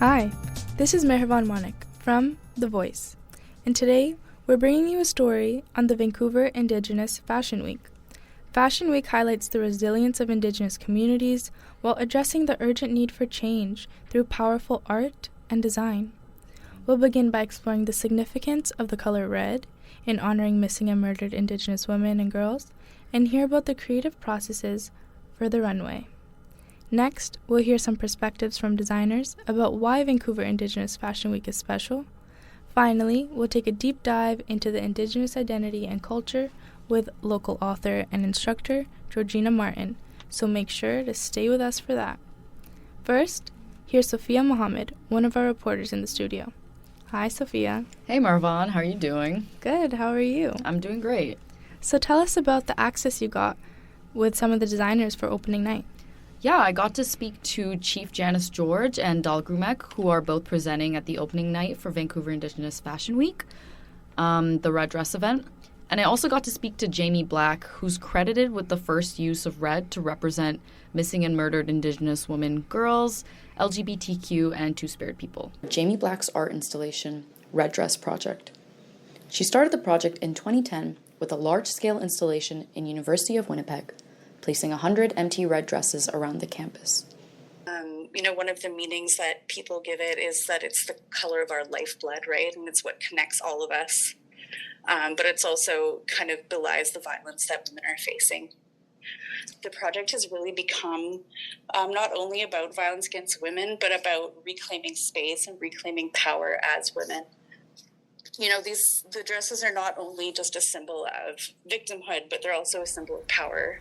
Hi, this is Mehervan Manik from The Voice, and today we're bringing you a story on the Vancouver Indigenous Fashion Week. Fashion Week highlights the resilience of Indigenous communities while addressing the urgent need for change through powerful art and design. We'll begin by exploring the significance of the color red in honoring missing and murdered Indigenous women and girls, and hear about the creative processes for the Runway. Next, we'll hear some perspectives from designers about why Vancouver Indigenous Fashion Week is special. Finally, we'll take a deep dive into the Indigenous identity and culture with local author and instructor Georgina Martin, so make sure to stay with us for that. First, here's Sofia Mohamed, one of our reporters in the studio. Hi, Sofia. Hey, Marvan. How are you doing? Good. How are you? I'm doing great. So tell us about the access you got with some of the designers for opening night. Yeah, I got to speak to Chief Janice George and Taalrumiq, who are both presenting at the opening night for Vancouver Indigenous Fashion Week, the red dress event. And I also got to speak to Jamie Black, who's credited with the first use of red to represent missing and murdered Indigenous women, girls, LGBTQ, and Two-Spirit people. Jamie Black's art installation, Red Dress Project. She started the project in 2010 with a large-scale installation in University of Winnipeg, placing 100 empty red dresses around the campus. One of the meanings that people give it is that it's the color of our lifeblood, right? And it's what connects all of us. But it's also kind of belies the violence that women are facing. The project has really become not only about violence against women, but about reclaiming space and reclaiming power as women. The dresses are not only just a symbol of victimhood, but they're also a symbol of power.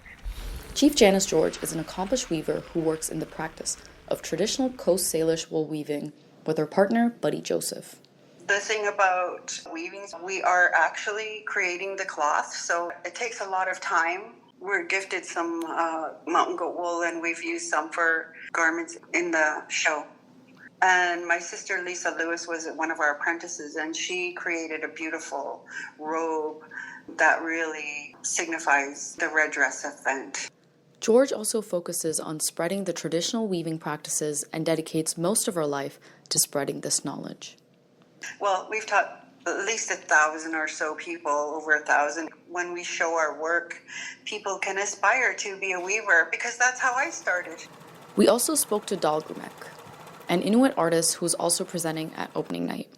Chief Janice George is an accomplished weaver who works in the practice of traditional Coast Salish wool weaving with her partner, Buddy Joseph. The thing about weaving, we are actually creating the cloth, so it takes a lot of time. We're gifted some mountain goat wool, and we've used some for garments in the show. And my sister Lisa Lewis was one of our apprentices, and she created a beautiful robe that really signifies the red dress event. George also focuses on spreading the traditional weaving practices and dedicates most of her life to spreading this knowledge. Well, we've taught at least 1,000 or so people, over 1,000. When we show our work, people can aspire to be a weaver, because that's how I started. We also spoke to Taalrumiq, an Inuit artist who is also presenting at opening night.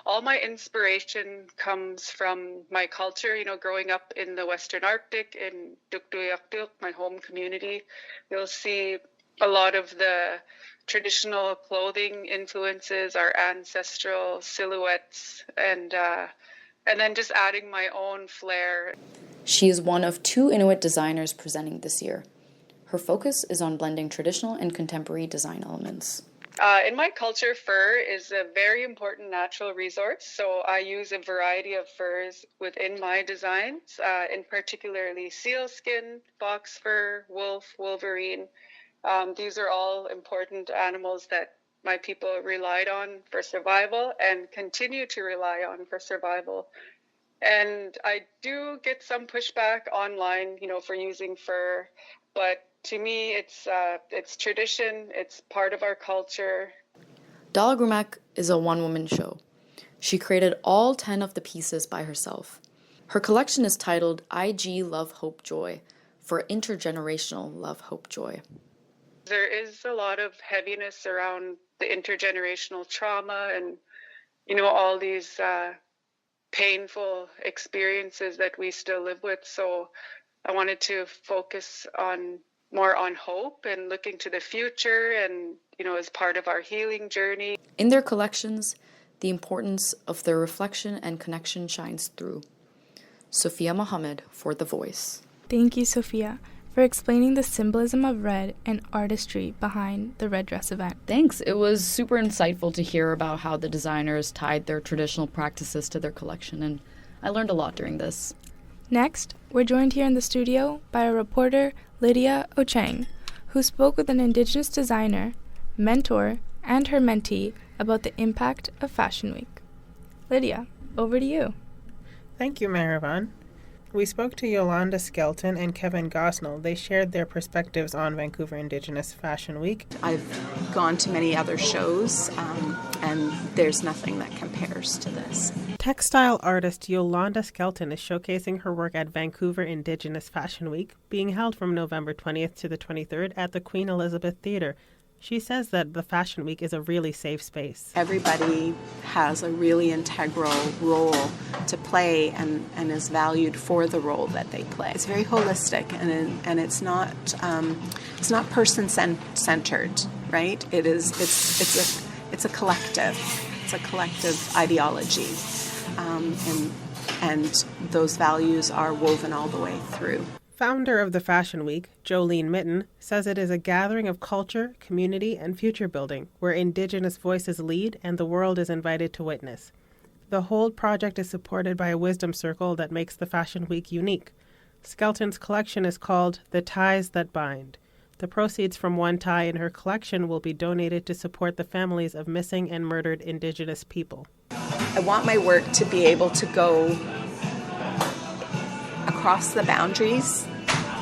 All my inspiration comes from my culture, growing up in the Western Arctic in Tuktoyaktuk, my home community. You'll see a lot of the traditional clothing influences, our ancestral silhouettes, and then just adding my own flair. She is one of 2 Inuit designers presenting this year. Her focus is on blending traditional and contemporary design elements. In my culture, fur is a very important natural resource, so I use a variety of furs within my designs, in particularly sealskin, fox fur, wolf, wolverine. These are all important animals that my people relied on for survival and continue to rely on for survival. And I do get some pushback online, for using fur, but to me, it's tradition, it's part of our culture. Taalrumiq is a one-woman show. She created all 10 of the pieces by herself. Her collection is titled IG Love, Hope, Joy, for intergenerational love, hope, joy. There is a lot of heaviness around the intergenerational trauma and, all these painful experiences that we still live with. So I wanted to focus more on hope and looking to the future and, as part of our healing journey. In their collections, the importance of their reflection and connection shines through. Sofia Mohamed for The Voice. Thank you, Sofia, for explaining the symbolism of red and artistry behind the red dress event. Thanks. It was super insightful to hear about how the designers tied their traditional practices to their collection, and I learned a lot during this. Next, we're joined here in the studio by a reporter, Lydia Ochieng, who spoke with an Indigenous designer, mentor, and her mentee about the impact of Fashion Week. Lydia, over to you. Thank you, Mehervan. We spoke to Yolonda Skelton and Kevin Gosnell. They shared their perspectives on Vancouver Indigenous Fashion Week. I've gone to many other shows, and there's nothing that compares to this. Textile artist Yolonda Skelton is showcasing her work at Vancouver Indigenous Fashion Week, being held from November 20th to the 23rd at the Queen Elizabeth Theatre. She says that the Fashion Week is a really safe space. Everybody has a really integral role to play and is valued for the role that they play. It's very holistic and it's not person centered, right? It's a collective. It's a collective ideology, and those values are woven all the way through. Founder of the Fashion Week, Jolene Mitten, says it is a gathering of culture, community, and future building, where Indigenous voices lead and the world is invited to witness. The whole project is supported by a wisdom circle that makes the Fashion Week unique. Skelton's collection is called The Ties That Bind. The proceeds from one tie in her collection will be donated to support the families of missing and murdered Indigenous people. I want my work to be able to go across the boundaries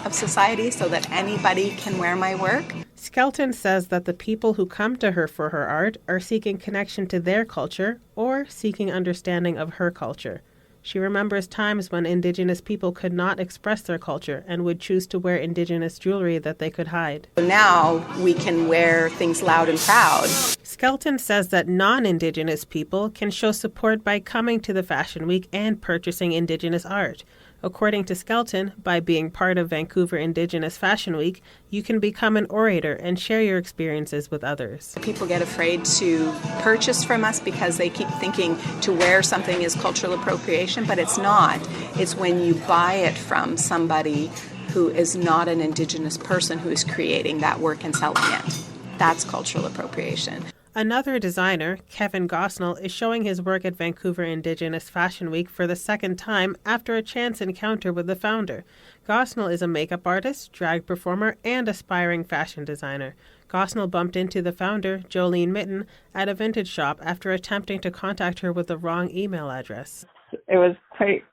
of society so that anybody can wear my work. Skelton says that the people who come to her for her art are seeking connection to their culture or seeking understanding of her culture. She remembers times when Indigenous people could not express their culture and would choose to wear Indigenous jewelry that they could hide. Now we can wear things loud and proud. Skelton says that non-Indigenous people can show support by coming to the Fashion Week and purchasing Indigenous art. According to Skelton, by being part of Vancouver Indigenous Fashion Week, you can become an orator and share your experiences with others. People get afraid to purchase from us because they keep thinking to wear something is cultural appropriation, but it's not. It's when you buy it from somebody who is not an Indigenous person who is creating that work and selling it. That's cultural appropriation. Another designer, Kevin Gosnell, is showing his work at Vancouver Indigenous Fashion Week for the second time after a chance encounter with the founder. Gosnell is a makeup artist, drag performer, and aspiring fashion designer. Gosnell bumped into the founder, Jolene Mitten, at a vintage shop after attempting to contact her with the wrong email address. It was quite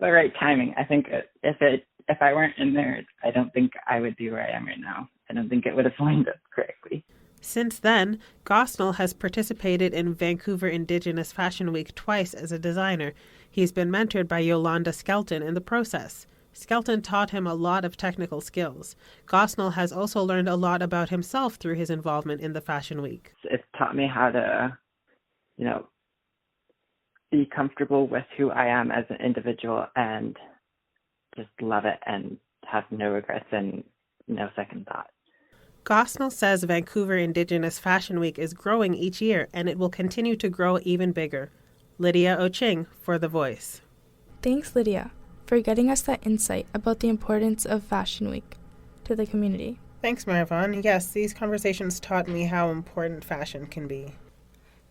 the right timing. I think if I weren't in there, I don't think I would be where I am right now. I don't think it would have lined up correctly. Since then, Gosnell has participated in Vancouver Indigenous Fashion Week twice as a designer. He's been mentored by Yolonda Skelton in the process. Skelton taught him a lot of technical skills. Gosnell has also learned a lot about himself through his involvement in the Fashion Week. It's taught me how to, be comfortable with who I am as an individual and just love it and have no regrets and no second thought. Gosnell says Vancouver Indigenous Fashion Week is growing each year and it will continue to grow even bigger. Lydia Ochieng for The Voice. Thanks, Lydia, for getting us that insight about the importance of Fashion Week to the community. Thanks, Marvon. Yes, these conversations taught me how important fashion can be.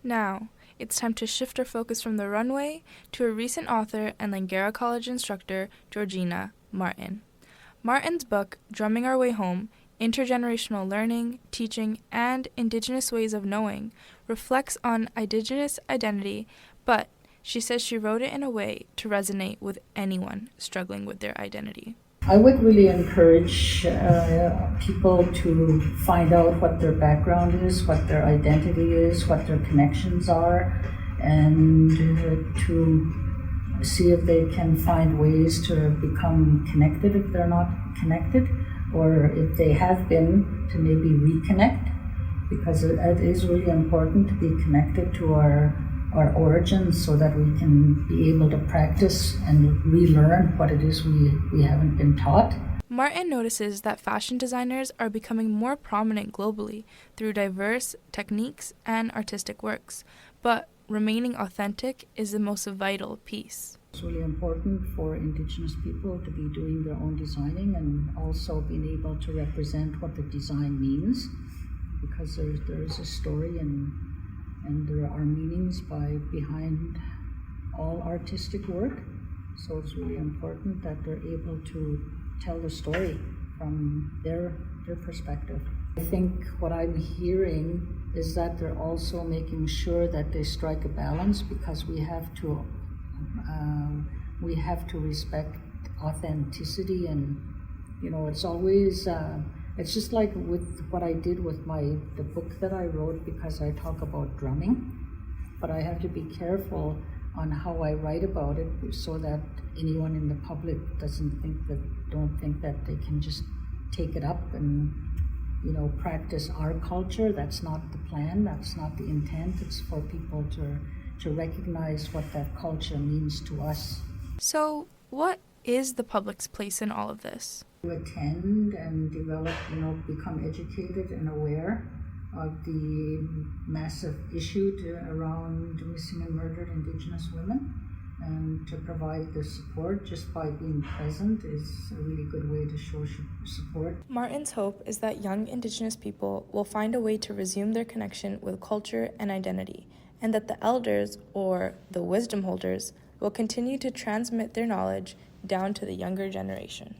Now, it's time to shift our focus from the runway to a recent author and Langara College instructor, Georgina Martin. Martin's book, Drumming Our Way Home, Intergenerational Learning, Teaching, and Indigenous Ways of Knowing, reflects on Indigenous identity, but she says she wrote it in a way to resonate with anyone struggling with their identity. I would really encourage people to find out what their background is, what their identity is, what their connections are, and to see if they can find ways to become connected if they're not connected, or if they have been, to maybe reconnect, because it is really important to be connected to our origins so that we can be able to practice and relearn what it is we haven't been taught. Martin notices that fashion designers are becoming more prominent globally through diverse techniques and artistic works, but remaining authentic is the most vital piece. It's really important for Indigenous people to be doing their own designing and also being able to represent what the design means, because there is a story and there are meanings behind all artistic work. So it's really important that they're able to tell the story from their perspective. I think what I'm hearing is that they're also making sure that they strike a balance, because we have to respect authenticity, and it's always it's just like with what I did with the book that I wrote, because I talk about drumming, but I have to be careful on how I write about it so that anyone in the public don't think that they can just take it up and practice our culture. That's not the plan, that's not the intent. It's for people to recognize what that culture means to us. So what is the public's place in all of this? To attend and develop, become educated and aware of the massive issue around missing and murdered Indigenous women, and to provide the support just by being present is a really good way to show support. Martin's hope is that young Indigenous people will find a way to resume their connection with culture and identity, and that the elders, or the wisdom holders, will continue to transmit their knowledge down to the younger generation.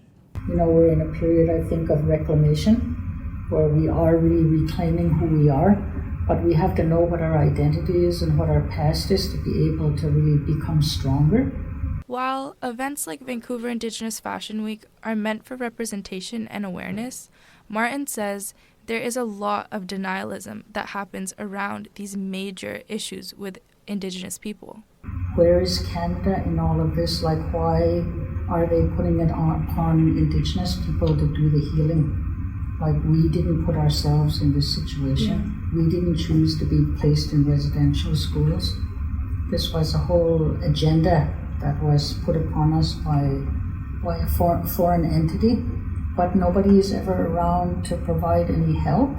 We're in a period, I think, of reclamation, where we are really reclaiming who we are, but we have to know what our identity is and what our past is to be able to really become stronger. While events like Vancouver Indigenous Fashion Week are meant for representation and awareness, Martin says there is a lot of denialism that happens around these major issues with Indigenous people. Where is Canada in all of this? Like, why are they putting it upon Indigenous people to do the healing? Like, we didn't put ourselves in this situation. We didn't choose to be placed in residential schools. This was a whole agenda that was put upon us by a foreign entity, but nobody is ever around to provide any help.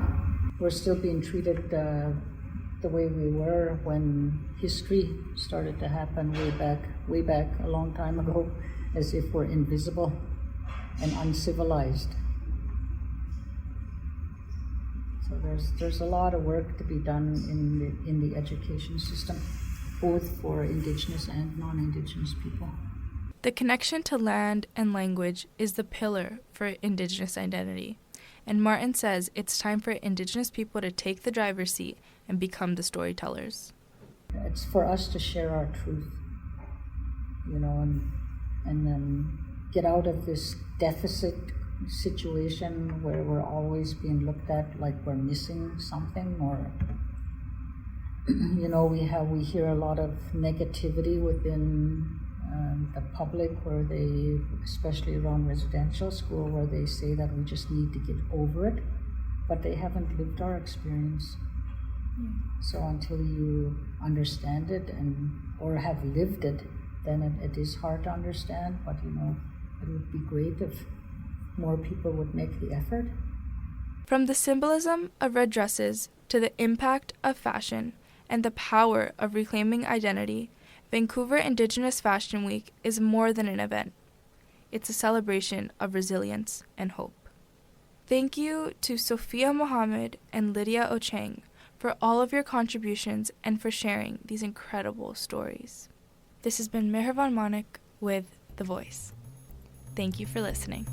We're still being treated the way we were when history started to happen way back a long time ago, as if we're invisible and uncivilized. So there's a lot of work to be done in the education system, both for Indigenous and non-Indigenous people. The connection to land and language is the pillar for Indigenous identity, and Martin says it's time for Indigenous people to take the driver's seat and become the storytellers. It's for us to share our truth, and then get out of this deficit situation where we're always being looked at like we're missing something, or we hear a lot of negativity within the public, where they, especially around residential school, where they say that we just need to get over it, but they haven't lived our experience. So until you understand it or have lived it, then it is hard to understand. But it would be great if more people would make the effort. From the symbolism of red dresses to the impact of fashion and the power of reclaiming identity, Vancouver Indigenous Fashion Week is more than an event. It's a celebration of resilience and hope. Thank you to Sofia Mohamed and Lydia Ochieng for all of your contributions and for sharing these incredible stories. This has been Mehervan Manik with The Voice. Thank you for listening.